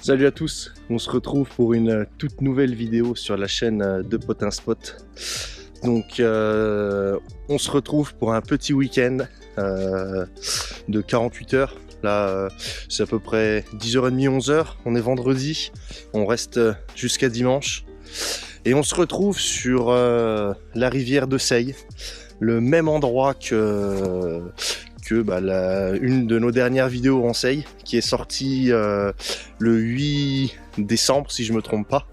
Salut à tous, on se retrouve pour une toute nouvelle vidéo sur la chaîne de Potin Spot. Donc on se retrouve pour un petit week-end de 48 heures. Là c'est à peu près 10h30, 11h, on est vendredi, on reste jusqu'à dimanche. Et on se retrouve sur la rivière de Seille, le même endroit que une de nos dernières vidéos en Seille, qui est sortie le 8 décembre si je me trompe pas.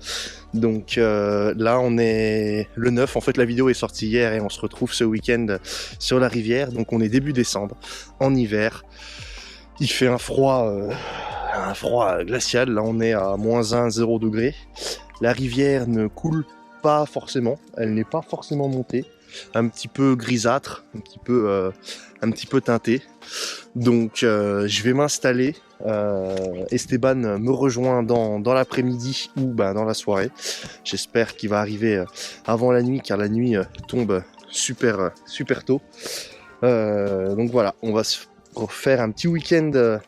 Donc là on est le 9, en fait la vidéo est sortie hier et on se retrouve ce week-end sur la rivière. Donc on est début décembre, en hiver, il fait un froid glacial, là on est à -1, 0 degré. La rivière ne coule pas forcément, elle n'est pas forcément montée, un petit peu grisâtre, un petit peu teinté. Donc je vais m'installer. Esteban me rejoint dans l'après-midi ou dans la soirée. J'espère qu'il va arriver avant la nuit, car la nuit tombe super tôt. Donc voilà, on va se faire un petit week-end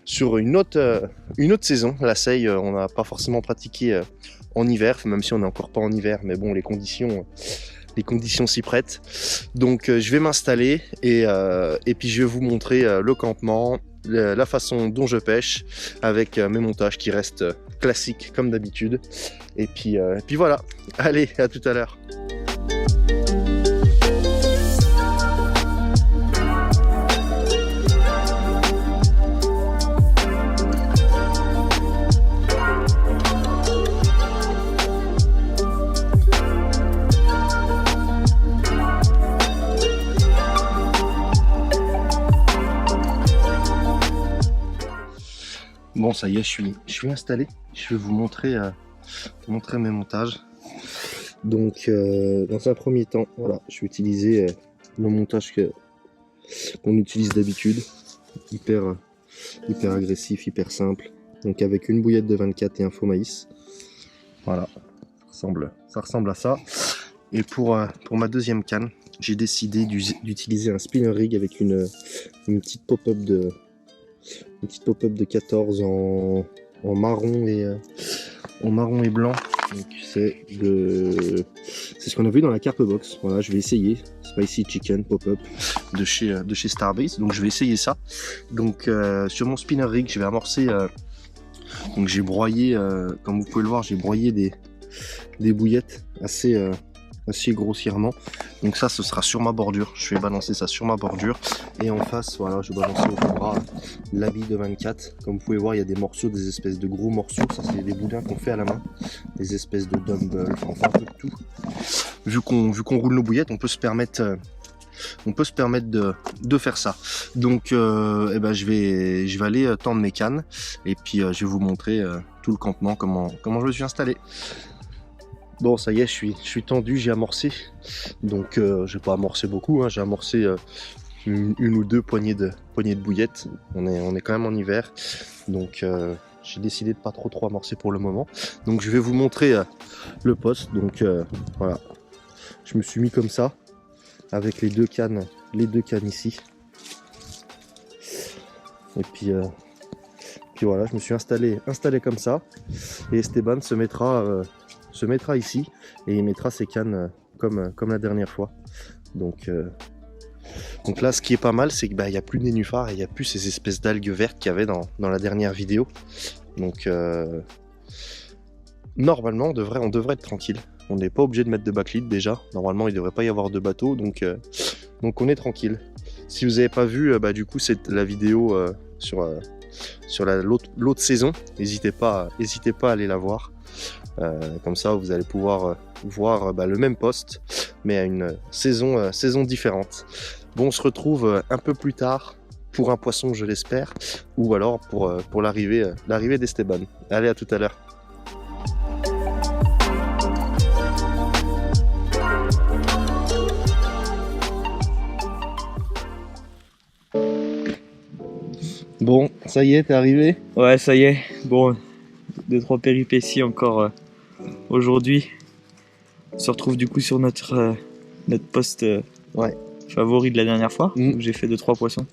sur une autre saison. La Seille, on n'a pas forcément pratiqué en hiver, même si on n'est encore pas en hiver, mais bon, les conditions s'y prêtent. Donc je vais m'installer et puis je vais vous montrer le campement, la façon dont je pêche, avec mes montages qui restent classiques comme d'habitude. Et puis voilà, allez, à tout à l'heure. Bon, ça y est, je suis installé. Je vais vous montrer mes montages. Donc, dans un premier temps, voilà, je vais utiliser le montage qu'on utilise d'habitude, hyper agressif, hyper simple. Donc, avec une bouillette de 24 et un faux maïs. Voilà, ça ressemble à ça. Et pour ma deuxième canne, j'ai décidé d'utiliser un spinner rig avec une petite pop-up de 14 en marron et blanc. Donc c'est ce qu'on a vu dans la carpe box. Voilà, je vais essayer Spicy Chicken Pop-up de chez Starbase. Donc je vais essayer ça. Donc sur mon spinner rig, je vais amorcer. Donc j'ai broyé, comme vous pouvez le voir, j'ai broyé des bouillettes assez grossièrement. Donc ça, ce sera sur ma bordure. Je vais balancer ça sur ma bordure. Et en face, voilà, je vais balancer au bras la bille de 24. Comme vous pouvez voir, il y a des morceaux, des espèces de gros morceaux. Ça, c'est des boudins qu'on fait à la main. Des espèces de dumbbell, enfin un peu de tout. Vu qu'on roule nos bouillettes, on peut se permettre de faire ça. Donc je vais aller tendre mes cannes. Et puis je vais vous montrer tout le campement, comment je me suis installé. Bon, ça y est, je suis tendu, j'ai amorcé. Donc je vais pas amorcer beaucoup, hein, j'ai amorcé une ou deux poignées de bouillettes. On est quand même en hiver. Donc j'ai décidé de pas trop amorcer pour le moment. Donc je vais vous montrer le poste. Donc voilà. Je me suis mis comme ça, avec les deux cannes ici. Et puis voilà, je me suis installé comme ça. Et Esteban se mettra ici et il mettra ses cannes comme la dernière fois. Donc là, ce qui est pas mal, c'est qu'il n'y a plus de nénuphars et il n'y a plus ces espèces d'algues vertes qu'il y avait dans la dernière vidéo. Donc normalement, on devrait être tranquille. On n'est pas obligé de mettre de backlead déjà. Normalement, il ne devrait pas y avoir de bateau, donc on est tranquille. Si vous n'avez pas vu, du coup, c'est la vidéo sur l'autre saison. N'hésitez pas à aller la voir. Comme ça vous allez pouvoir voir le même poste mais à une saison différente. Bon, on se retrouve un peu plus tard pour un poisson, je l'espère, ou alors pour l'arrivée d'Esteban. Allez, à tout à l'heure. Bon, ça y est, t'es arrivé? Ouais, ça y est. Bon, 2-3 péripéties encore aujourd'hui. On se retrouve du coup sur notre poste favori de la dernière fois, où j'ai fait 2-3 poissons.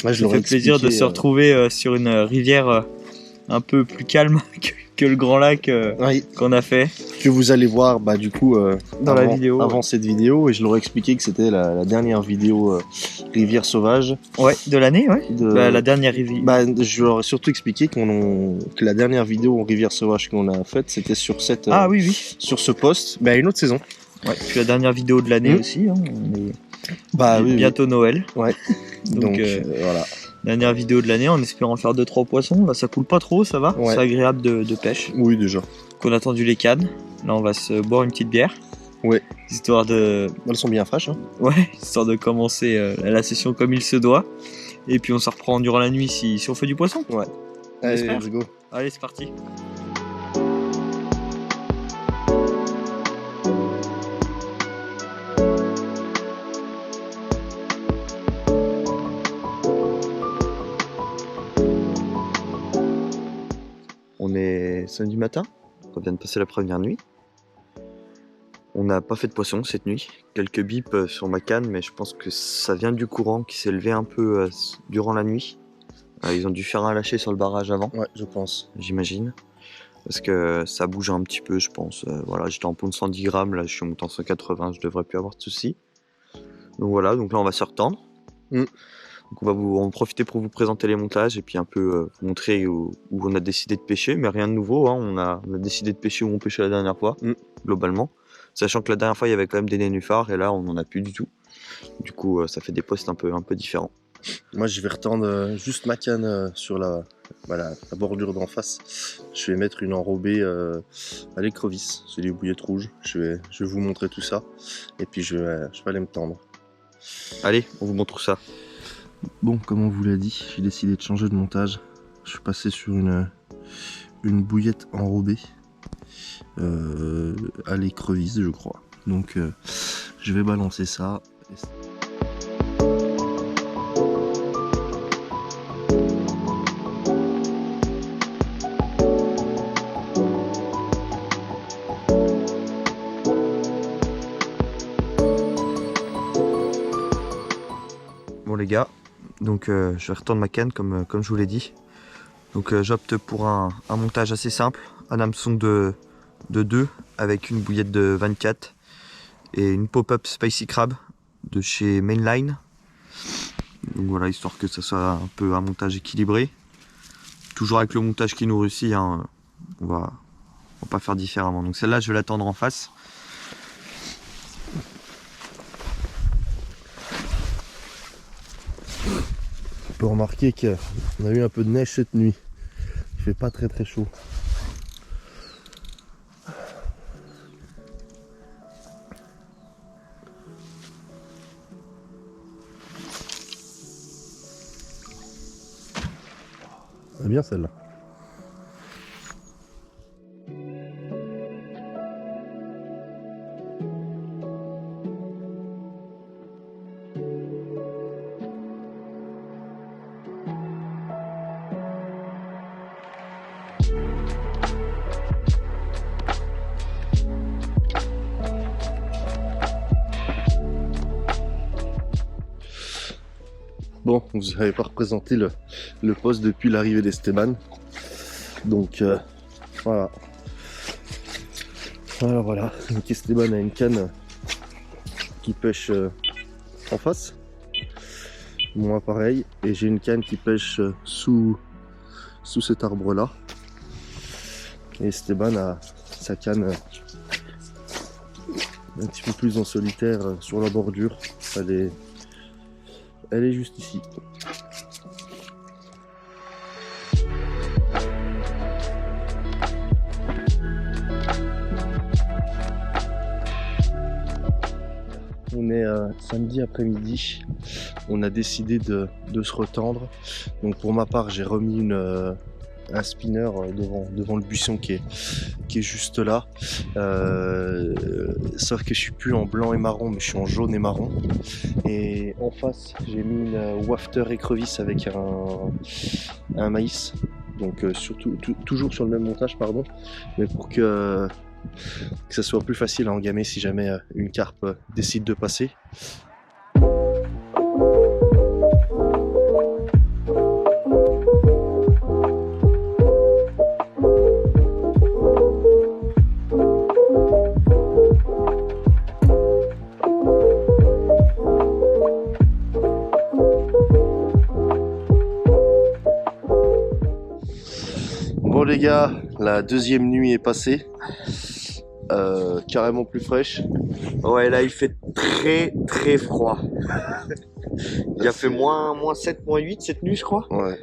Ouais, ça fait plaisir de se retrouver sur une rivière un peu plus calme que le grand lac Oui, qu'on a fait. que vous allez voir du coup Dans la vidéo, avant cette vidéo, et je leur ai expliqué que c'était la dernière vidéo Rivière Sauvage. Ouais, de l'année, ouais. La dernière rivière. Je leur ai surtout expliqué que la dernière vidéo Rivière Sauvage qu'on a faite, c'était sur cette oui. sur ce poste, une autre saison. Ouais, puis la dernière vidéo de l'année aussi. Hein. On est bientôt Noël. Ouais. Donc voilà. Dernière vidéo de l'année en espérant faire 2-3 poissons. Là, ça coule pas trop, ça va. Ouais. C'est agréable de pêche. Oui, déjà. On a attendu les cannes. Là, on va se boire une petite bière. Ouais. Histoire de. Elles sont bien fraîches. Hein. Ouais, histoire de commencer la session comme il se doit. Et puis on se reprend durant la nuit si on fait du poisson. Ouais. Allez, let's go. Allez, c'est parti. On est samedi matin, on vient de passer la première nuit. On n'a pas fait de poisson cette nuit. Quelques bips sur ma canne, mais je pense que ça vient du courant qui s'est levé un peu durant la nuit. Ils ont dû faire un lâcher sur le barrage avant. Ouais, je pense. J'imagine. Parce que ça bouge un petit peu, je pense. Voilà, j'étais en pont de 110 grammes, là je suis monté en 180, je devrais plus avoir de soucis. Donc voilà, donc là on va se retendre. Donc on va en profiter pour vous présenter les montages et puis un peu vous montrer où on a décidé de pêcher, mais rien de nouveau, hein. On a décidé de pêcher où on pêchait la dernière fois, globalement. Sachant que la dernière fois il y avait quand même des nénuphars et là on n'en a plus du tout. Du coup ça fait des postes un peu différents. Moi je vais retendre juste ma canne sur la bordure d'en face. Je vais mettre une enrobée à l'écrevisse, c'est des bouillettes rouges. Je vais vous montrer tout ça et puis je vais aller me tendre. Allez, on vous montre ça. Bon, comme on vous l'a dit, j'ai décidé de changer de montage. Je suis passé sur une bouillette enrobée à l'écrevisse, je crois. Donc je vais balancer ça. Bon les gars, donc je vais retendre ma canne comme je vous l'ai dit. Donc j'opte pour un montage assez simple, un hameçon de 2 avec une bouillette de 24 et une pop-up spicy crab de chez Mainline. Donc voilà, histoire que ça soit un peu un montage équilibré. Toujours avec le montage qui nous réussit, hein, on va pas faire différemment. Donc celle-là je vais la tendre en face. On peut remarquer qu'on a eu un peu de neige cette nuit. Il fait pas très chaud. C'est bien celle-là. Bon, vous n'avez pas représenté le poste depuis l'arrivée d'Esteban. Donc voilà. Voilà. Donc Esteban a une canne qui pêche en face. Moi pareil. Et j'ai une canne qui pêche sous cet arbre là. Et Esteban a sa canne un petit peu plus en solitaire sur la bordure. Elle est juste ici. On est samedi après-midi. On a décidé de se retendre. Donc pour ma part, j'ai remis un spinner devant le buisson qui est juste là. Sauf que je suis plus en blanc et marron, mais je suis en jaune et marron. Et en face, j'ai mis une wafter écrevisse avec un maïs. Donc toujours sur le même montage, pardon, mais pour que ça soit plus facile à engamer si jamais une carpe décide de passer. gars, la deuxième nuit est passée. Carrément plus fraîche. Ouais, là il fait très froid. Il a fait moins 7, moins 8 cette nuit, je crois. Ouais.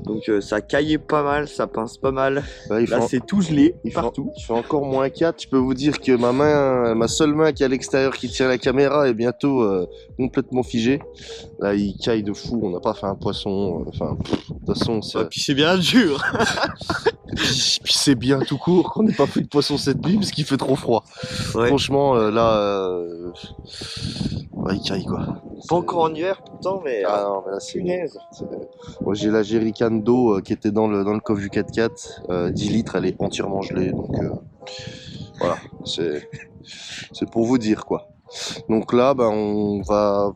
Donc ça caillait pas mal, ça pince pas mal. Ouais, Là c'est tout gelé partout. Il fait encore moins 4. Je peux vous dire que ma seule main qui est à l'extérieur qui tient la caméra est bientôt complètement figée. Là il caille de fou, on n'a pas fait un poisson. Enfin, de toute façon, Et puis c'est bien dur. puis c'est bien tout court qu'on n'ait pas fait de poisson cette nuit parce qu'il fait trop froid. Ouais. Franchement, ouais, il caille quoi. Pas encore en hiver pourtant, mais Ah non, mais là c'est. punaise. Moi, j'ai la jerrycan d'eau qui était dans le coffre du 4x4, 10 litres, elle est entièrement gelée, donc voilà, c'est pour vous dire quoi. Donc là, ben, on va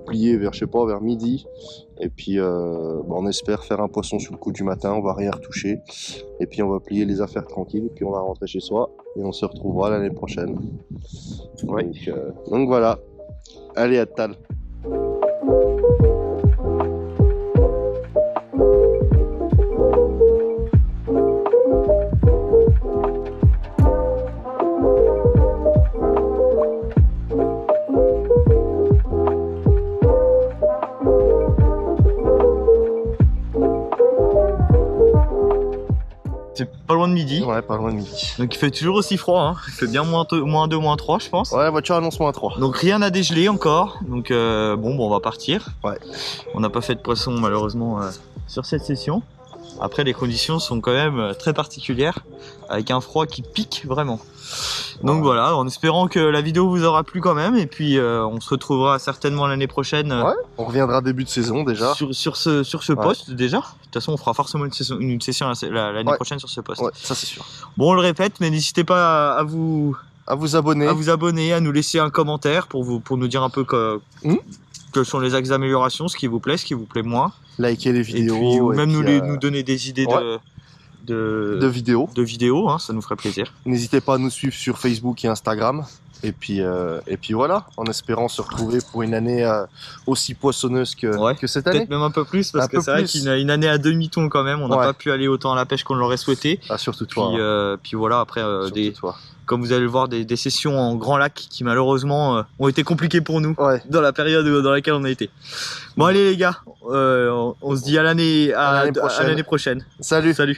plier vers, je sais pas, vers midi, et puis ben, on espère faire un poisson sur le coup du matin, on va rien retoucher, et puis on va plier les affaires tranquilles, et puis on va rentrer chez soi, et on se retrouvera l'année prochaine. Ouais. Donc voilà, allez à Tal. C'est pas loin de midi. Ouais, pas loin de midi. Donc il fait toujours aussi froid, hein. Il fait bien moins 2, moins 3 je pense. Ouais, la voiture annonce moins 3. Donc rien à dégeler encore. Donc bon, on va partir. Ouais. On n'a pas fait de poisson malheureusement sur cette session. Après les conditions sont quand même très particulières avec un froid qui pique vraiment. Donc voilà, en espérant que la vidéo vous aura plu quand même et puis on se retrouvera certainement l'année prochaine. Ouais, on reviendra début de saison déjà. Sur ce poste déjà. De toute façon on fera forcément une session l'année prochaine sur ce poste. Ouais, ça c'est sûr. Bon on le répète, mais n'hésitez pas à vous abonner. à nous laisser un commentaire pour nous dire un peu quels sont les axes d'amélioration, ce qui vous plaît, ce qui vous plaît moins. Liker les Et vidéos. puis, ou même nous donner des idées de vidéos. hein, ça nous ferait plaisir. N'hésitez pas à nous suivre sur Facebook et Instagram. Et puis voilà, en espérant se retrouver pour une année aussi poissonneuse que cette année. Peut-être même un peu plus, parce que c'est vrai qu'une année à demi-ton quand même, on n'a pas pu aller autant à la pêche qu'on l'aurait souhaité. Ah, surtout toi. Puis voilà, après, toi. comme vous allez le voir, des sessions en grand lac qui malheureusement ont été compliquées pour nous dans la période dans laquelle on a été. Bon allez les gars, on se dit à l'année prochaine. Salut. Salut.